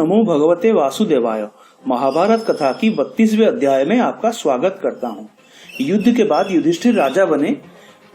नमो भगवते वासुदेवाय। महाभारत कथा की 32वें अध्याय में आपका स्वागत करता हूँ। युद्ध के बाद युधिष्ठिर राजा बने।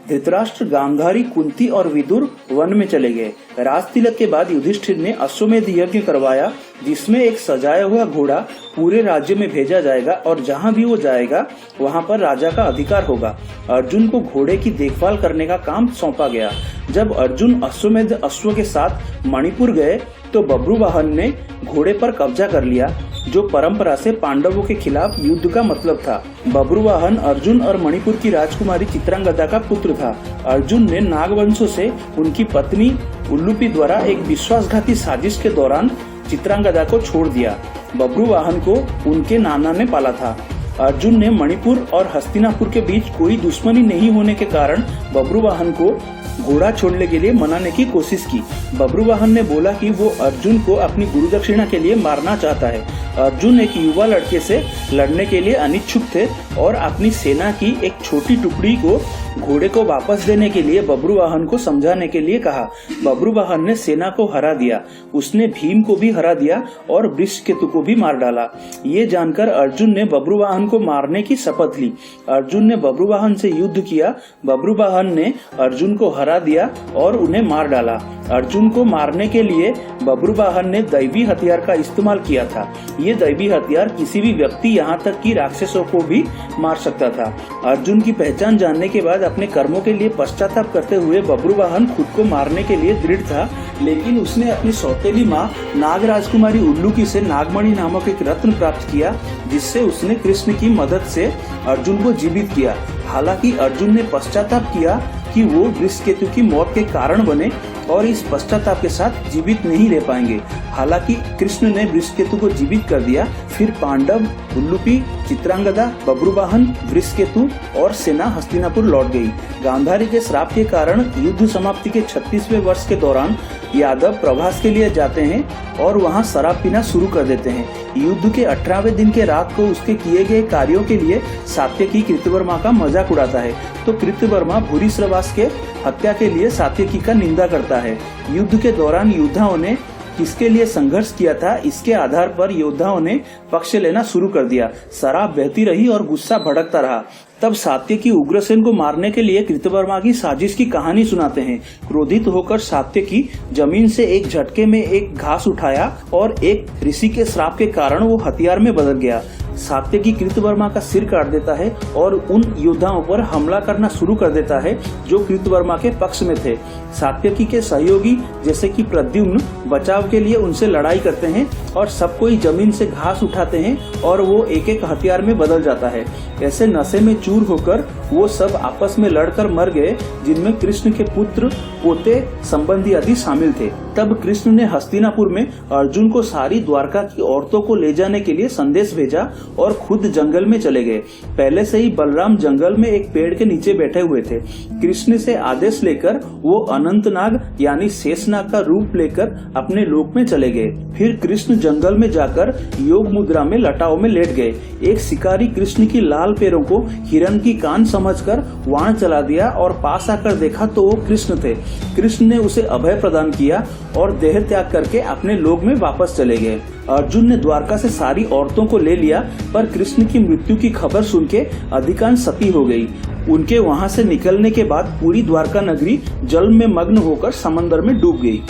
धृतराष्ट्र, गांधारी, कुंती और विदुर वन में चले गए। राज तिलक के बाद युधिष्ठिर ने अश्वमेध यज्ञ करवाया, जिसमें एक सजाया हुआ घोड़ा पूरे राज्य में भेजा जाएगा और जहां भी वो जाएगा वहां पर राजा का अधिकार होगा। अर्जुन को घोड़े की देखभाल करने का काम सौंपा गया। जब अर्जुन अश्वमेध अश्व के साथ मणिपुर गए तो बब्रुवाहन ने घोड़े पर कब्जा कर लिया, जो परंपरा से पांडवों के खिलाफ युद्ध का मतलब था। बब्रुवाहन अर्जुन और मणिपुर की राजकुमारी चित्रांगदा का पुत्र था। अर्जुन ने नागवंशों से उनकी पत्नी उल्लूपी द्वारा एक विश्वासघाती साजिश के दौरान चित्रांगदा को छोड़ दिया। बब्रुवाहन को उनके नाना ने पाला था। अर्जुन ने मणिपुर और हस्तिनापुर के बीच कोई दुश्मनी नहीं होने के कारण बब्रुवाहन को घोड़ा छोड़ने के लिए मनाने की कोशिश की। बब्रुवाहन ने बोला कि वो अर्जुन को अपनी गुरुदक्षिणा के लिए मारना चाहता है। अर्जुन एक युवा लड़के से लड़ने के लिए अनिच्छुक थे और अपनी सेना की एक छोटी टुकड़ी को घोड़े को वापस देने के लिए बब्रुवाहन को समझाने के लिए कहा। बब्रुवाहन ने सेना को हरा दिया। उसने भीम को भी हरा दिया और वृषकेतु को भी मार डाला। ये जानकर अर्जुन ने बब्रुवाहन को मारने की शपथ ली। अर्जुन ने बब्रुवाहन से युद्ध किया। बब्रुवाहन ने अर्जुन को हरा दिया और उन्हें मार डाला। अर्जुन को मारने के लिए बब्रुवाहन ने दैवी हथियार का इस्तेमाल किया था। ये दैवी हथियार किसी भी व्यक्ति, यहाँ तक कि राक्षसों को भी मार सकता था। अर्जुन की पहचान जानने के बाद अपने कर्मों के लिए पश्चाताप करते हुए बब्रुवाहन खुद को मारने के लिए दृढ़ था, लेकिन उसने अपनी सौतेली माँ नाग राजकुमारी उल्लूकी से नागमणि नामक एक रत्न प्राप्त किया, जिससे उसने कृष्ण की मदद से अर्जुन को जीवित किया। हालांकि अर्जुन ने पश्चाताप किया कि वो वृषकेतु की मौत के कारण बने और इस पश्चाताप के साथ जीवित नहीं रह पाएंगे। हालांकि कृष्ण ने वृषकेतु को जीवित कर दिया। फिर पांडव, उल्लूपी, चित्रांगदा, बब्रुवाहन, वृषकेतु और सेना हस्तिनापुर लौट गई। गांधारी के श्राप के कारण युद्ध समाप्ति के 36वें वर्ष के दौरान यादव प्रवास के लिए जाते हैं और वहां शराब पीना शुरू कर देते हैं। युद्ध के 18वें दिन के रात को उसके किए गए कार्यों के लिए सात्यकी कृतवर्मा का मजाक उड़ाता है, तो कृतवर्मा भूरिश्रवास के हत्या के लिए सात्यकी का निंदा करता है। युद्ध के दौरान योद्धाओं ने किसके लिए संघर्ष किया था, इसके आधार पर योद्धाओं ने पक्ष लेना शुरू कर दिया। शराब बहती रही और गुस्सा भड़कता रहा। तब सात्यकी उग्रसेन को मारने के लिए कृतवर्मा की साजिश की कहानी सुनाते हैं। क्रोधित होकर सात्यकी जमीन से एक झटके में एक घास उठाया और एक ऋषि के श्राप के कारण वो हथियार में बदल गया। सात्यकी कृतवर्मा का सिर काट देता है और उन योद्धाओं पर हमला करना शुरू कर देता है जो कृतवर्मा के पक्ष में थे। सात्यकी के सहयोगी जैसे कि प्रद्युम्न बचाव के लिए उनसे लड़ाई करते हैं और सब कोई जमीन से घास उठाते हैं और वो एक एक हथियार में बदल जाता है। ऐसे नशे में चूर होकर वो सब आपस में लड़कर मर गए, जिनमें कृष्ण के पुत्र, पोते, संबंधी आदि शामिल थे। तब कृष्ण ने हस्तिनापुर में अर्जुन को सारी द्वारका की औरतों को ले जाने के लिए संदेश भेजा और खुद जंगल में चले गए। पहले से ही बलराम जंगल में एक पेड़ के नीचे बैठे हुए थे। कृष्ण से आदेश लेकर वो अनंतनाग यानी शेषनाग का रूप लेकर अपने लोक में चले गए। फिर कृष्ण जंगल में जाकर योग मुद्रा में लटाओं में लेट गए। एक शिकारी कृष्ण की लाल पैरों को हिरण की कान समझकर वाण चला दिया और पास आकर देखा तो वो कृष्ण थे। कृष्ण ने उसे अभय प्रदान किया और देह त्याग करके अपने लोक में वापस चले गए। अर्जुन ने द्वारका से सारी औरतों को ले लिया, पर कृष्ण की मृत्यु की खबर सुन के अधिकांश सती हो गई। उनके वहां से निकलने के बाद पूरी द्वारका नगरी जल में मग्न होकर समंदर में डूब गई।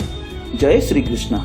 जय श्री कृष्ण।